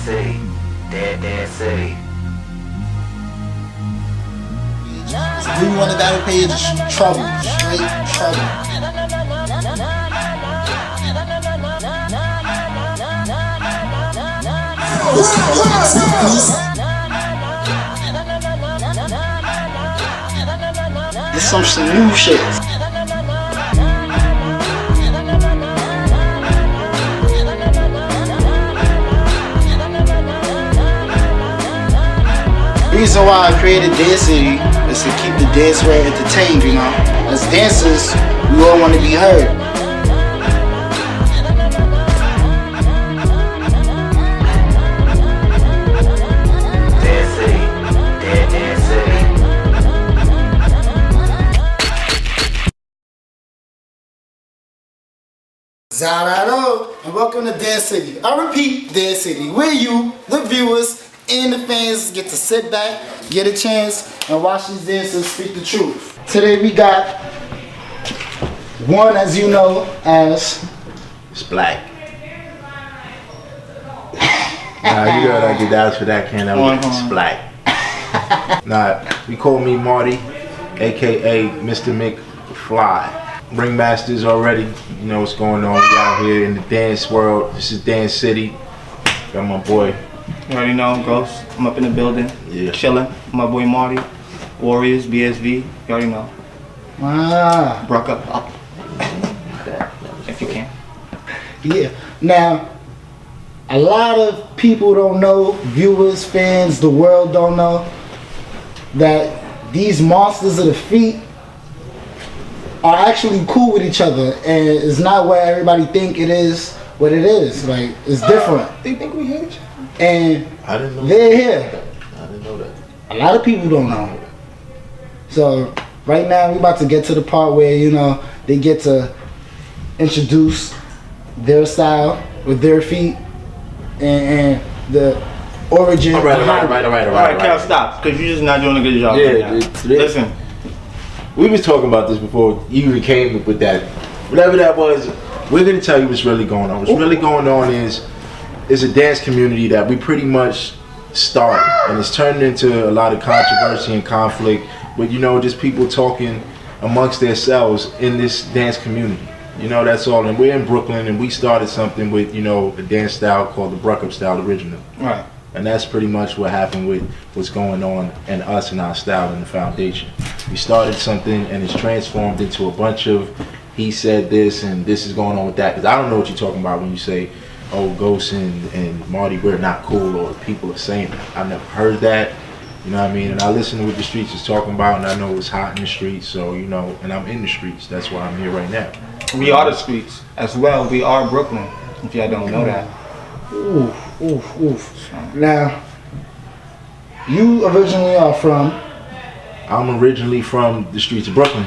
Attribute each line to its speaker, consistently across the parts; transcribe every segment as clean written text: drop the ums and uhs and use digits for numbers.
Speaker 1: City. Dead City.
Speaker 2: So we want a battle page, trouble, straight trouble. This some new shit. The reason why I created Dance City is to keep the dance world entertained, you know. As dancers, we all want to be heard.
Speaker 1: Dead City. Dead City.
Speaker 2: Zarado, and welcome to Dance City. I repeat, Dance City, where you, the viewers, and the fans get to sit back, get a chance, and watch these dancers speak the truth. Today we got one, as you know, as
Speaker 3: It's black. Nah, you gotta get down for that, can I? It's black. Nah, you call me Marty, aka Mr. McFly. Ringmasters already, you know what's going on. We out here in the dance world. This is Dance City. Got my boy.
Speaker 4: You already know I'm Ghost. I'm up in the building,
Speaker 3: Yeah.
Speaker 4: chilling. My boy Marty, Warriors, BSV. You already know. Brock up. If you can.
Speaker 2: Yeah. Now, a lot of people don't know, viewers, fans, the world don't know, that these monsters of the feet are actually cool with each other, and it's not what everybody think it is. What it is, like, it's different.
Speaker 4: They think we hate each other.
Speaker 2: And
Speaker 3: I didn't know
Speaker 2: they're here.
Speaker 3: I didn't know that.
Speaker 2: A lot of people don't know. So right now we about to get to the part where, you know, they get to introduce their style with their feet and the origin.
Speaker 3: All right.
Speaker 4: Alright, Cal, stop, because you're just not doing a good job.
Speaker 3: Yeah,
Speaker 4: right now. Listen,
Speaker 3: We was talking about this before you even came with that. Whatever that was, we're gonna tell you what's really going on. What's really going on is a dance community that we pretty much started, and it's turned into a lot of controversy and conflict with, you know, just people talking amongst themselves in this dance community. You know, that's all. And we're in Brooklyn, and we started something with, you know, a dance style called the Bruck-Up style original.
Speaker 4: right.
Speaker 3: And that's pretty much what happened with what's going on in us and our style and the foundation. We started something and it's transformed into a bunch of he said this and this is going on with that. Because I don't know what you're talking about when you say, oh, Ghost and Marty, we're not cool, or people are saying that. I've never heard that. You know what I mean? And I listen to what the streets is talking about, and I know it's hot in the streets. So, you know, and I'm in the streets. That's why I'm here right now.
Speaker 4: We are the streets as well. We are Brooklyn, if y'all don't know that.
Speaker 2: Oof. Now, you originally are from?
Speaker 3: I'm originally from the streets of Brooklyn.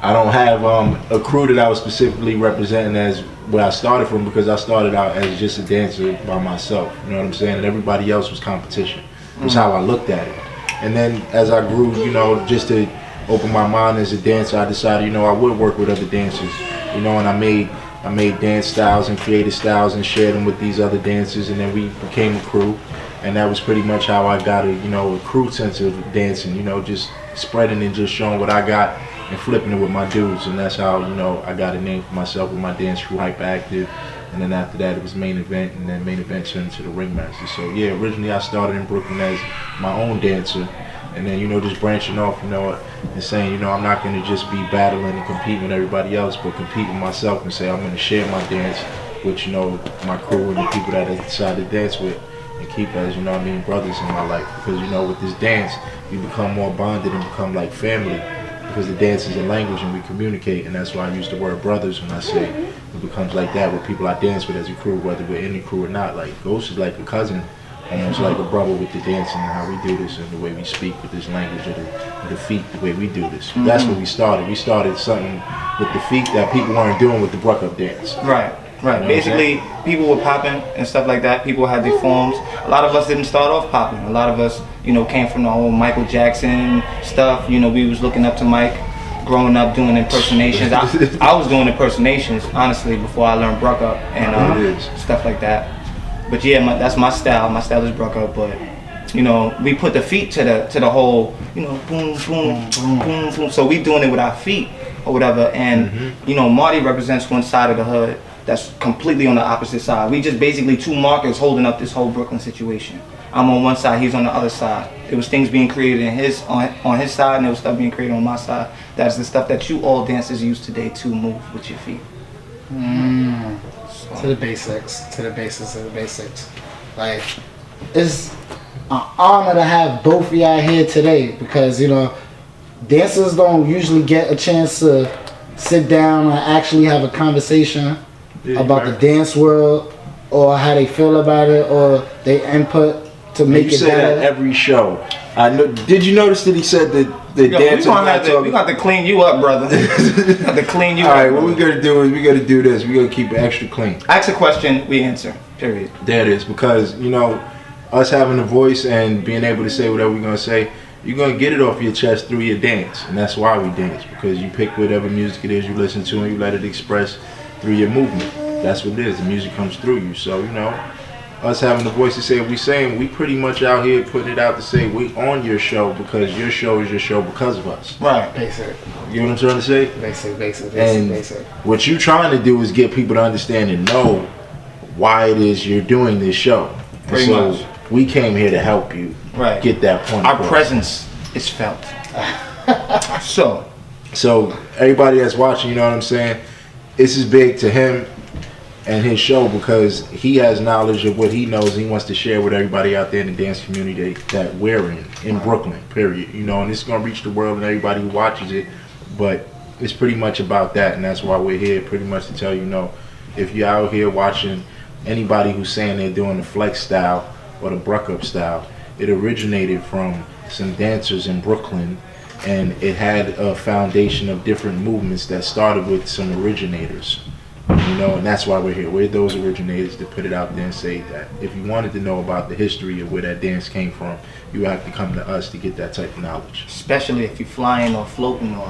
Speaker 3: I don't have a crew that I was specifically representing as where I started from, because I started out as just a dancer by myself. You know what I'm saying? And everybody else was competition. That's how I looked at it. And then as I grew, you know, just to open my mind as a dancer, I decided, you know, I would work with other dancers. You know, and I made dance styles and creative styles and shared them with these other dancers, and then we became a crew. And that was pretty much how I got a crew sense of dancing, you know, just spreading and just showing what I got and flipping it with my dudes. And that's how, you know, I got a name for myself with my dance crew, Hyperactive. And then after that, it was Main Event, and then Main Event turned into the Ringmaster. So yeah, originally I started in Brooklyn as my own dancer. And then, you know, just branching off, you know, and saying, you know, I'm not going to just be battling and competing with everybody else, but compete with myself and say I'm going to share my dance with, you know, my crew and the people that I decide to dance with, and keep as, you know what I mean, brothers in my life. Because, you know, with this dance, we become more bonded and become like family, because the dance is a language and we communicate, and that's why I use the word brothers when I say it becomes like that with people I dance with as a crew, whether we're in the crew or not. Like, Ghost is like a cousin, almost like a brother with the dancing and how we do this and the way we speak with this language of the feet, the way we do this. That's what we started. We started something with the feet that people weren't doing with the Bruck-Up dance.
Speaker 4: Right.
Speaker 3: You know
Speaker 4: Basically, people were popping and stuff like that. People had their forms. A lot of us didn't start off popping. A lot of us, you know, came from the whole Michael Jackson stuff. You know, we was looking up to Mike, growing up doing impersonations. I was doing impersonations, honestly, before I learned Bruck-Up and stuff like that. But yeah, that's my style. My style is Bruck Up, but you know, we put the feet to the whole, you know, boom, boom, boom, boom, boom. So we doing it with our feet or whatever. And you know, Marty represents one side of the hood that's completely on the opposite side. We just basically two markers holding up this whole Brooklyn situation. I'm on one side, he's on the other side. There was things being created in on his side, and there was stuff being created on my side. That's the stuff that you all dancers use today to move with your feet.
Speaker 2: To the basics, to the basics, to the basics. Like, it's an honor to have both of y'all here today because, you know, dancers don't usually get a chance to sit down and actually have a conversation about the dance world or how they feel about it or their input to make it
Speaker 3: say
Speaker 2: better.
Speaker 3: That every show. I know. Did you notice that he said that the dancers?
Speaker 4: We got to clean you up, brother. We got to clean you up.
Speaker 3: All right, what we gotta do is we gotta do this. We gotta keep it extra clean.
Speaker 4: Ask a question, we answer. Period.
Speaker 3: There it is. Because you know, us having a voice and being able to say whatever we're gonna say, you're gonna get it off your chest through your dance, and that's why we dance. Because you pick whatever music it is you listen to and you let it express through your movement. That's what it is. The music comes through you. So you know, us having the voice to say what we saying, we pretty much out here putting it out to say we on your show because your show is your show because of us.
Speaker 4: Right.
Speaker 2: Basic.
Speaker 3: You know what I'm trying to say?
Speaker 2: Basic.
Speaker 3: What you trying to do is get people to understand and know why it is you're doing this show.
Speaker 4: Pretty much.
Speaker 3: We came here to help you get that point.
Speaker 4: Our presence is felt. So
Speaker 3: everybody that's watching, you know what I'm saying? This is big to him and his show because he has knowledge of what he knows and he wants to share with everybody out there in the dance community that we're in Brooklyn, period. You know, and it's going to reach the world and everybody who watches it, but it's pretty much about that, and that's why we're here, pretty much to tell you, no, if you're out here watching anybody who's saying they're doing the flex style or the Bruck Up style, it originated from some dancers in Brooklyn, and it had a foundation of different movements that started with some originators. You know, and that's why we're here. We're those originators to put it out there and say that if you wanted to know about the history of where that dance came from, you have to come to us to get that type of knowledge.
Speaker 4: Especially if you're flying or floating or,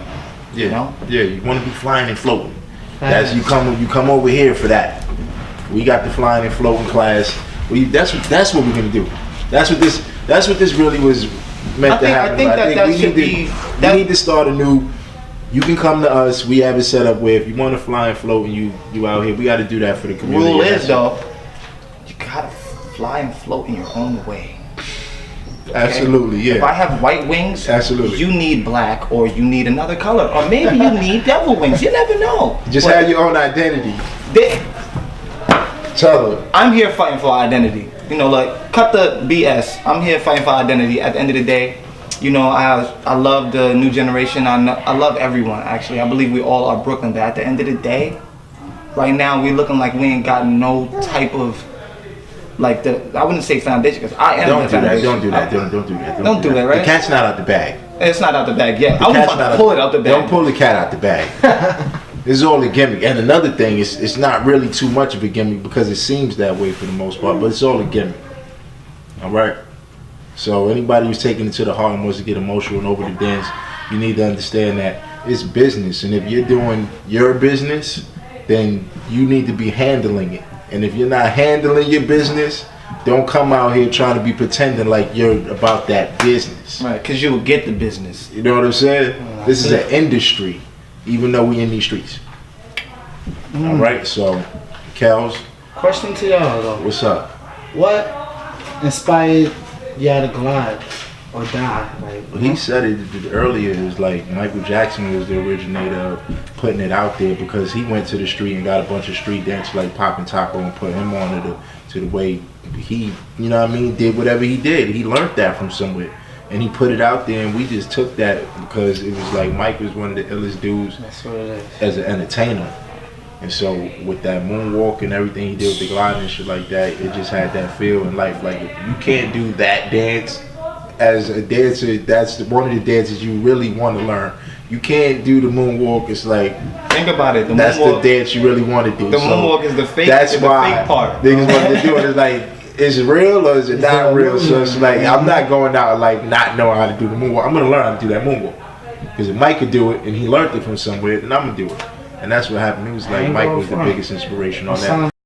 Speaker 4: you know?
Speaker 3: Yeah, you want to be flying and floating. That's you come over here for that. We got the flying and floating class. That's what we're gonna do. That's what this really was meant to happen. We need to start a new. You can come to us. We have it set up where if you want to fly and float and you out here, we got to do that for the community.
Speaker 4: Rule is though, you gotta fly and float in your own way. Okay?
Speaker 3: Absolutely, yeah.
Speaker 4: If I have white wings,
Speaker 3: absolutely,
Speaker 4: you need black or you need another color, or maybe you need devil wings. You never know.
Speaker 3: Just have your own identity. Tell them.
Speaker 4: I'm here fighting for identity. You know, like cut the BS. I'm here fighting for identity. At the end of the day. You know, I love the new generation. I love everyone, actually. I believe we all are Brooklyn, but at the end of the day, right now, we looking like we ain't got no type of, like, I wouldn't say foundation, because I am the foundation.
Speaker 3: Don't do that,
Speaker 4: Don't do that, right?
Speaker 3: The cat's not out the bag.
Speaker 4: It's not out the bag yet. I was about to pull it out the bag.
Speaker 3: Don't pull the cat out the bag. This is all a gimmick. And another thing, it's not really too much of a gimmick because it seems that way for the most part, but it's all a gimmick. All right? So anybody who's taking it to the heart and wants to get emotional and over the dance, you need to understand that it's business. And if you're doing your business, then you need to be handling it. And if you're not handling your business, don't come out here trying to be pretending like you're about that business.
Speaker 4: Right, because you will get the business.
Speaker 3: You know what I'm saying? This is an industry, even though we in these streets. All right, so, Kels.
Speaker 2: Question to y'all though.
Speaker 3: What's up?
Speaker 2: What inspired y'all to glide or die? Like,
Speaker 3: He said it earlier. It was like Michael Jackson was the originator of putting it out there because he went to the street and got a bunch of street dancers like Poppin' Taco and put him on to the way he, you know what I mean, did whatever he did. He learned that from somewhere. And he put it out there and we just took that because it was like Mike was one of the illest dudes as an entertainer. And so with that moonwalk and everything he did with the glide and shit like that, it just had that feel in life. Like you can't do that dance as a dancer. That's one of the dances you really want to learn. You can't do the moonwalk. It's like,
Speaker 4: think about it.
Speaker 3: That's the dance you really want to do.
Speaker 4: The moonwalk is the fake.
Speaker 3: That's why
Speaker 4: the fake part.
Speaker 3: Niggas want to do it. It's like, is it real or is it not real? So it's like, I'm not going out like not knowing how to do the moonwalk. I'm gonna learn how to do that moonwalk because if Mike could do it and he learned it from somewhere, then I'm gonna do it. And that's what happened. It was like Mike was the biggest inspiration on that.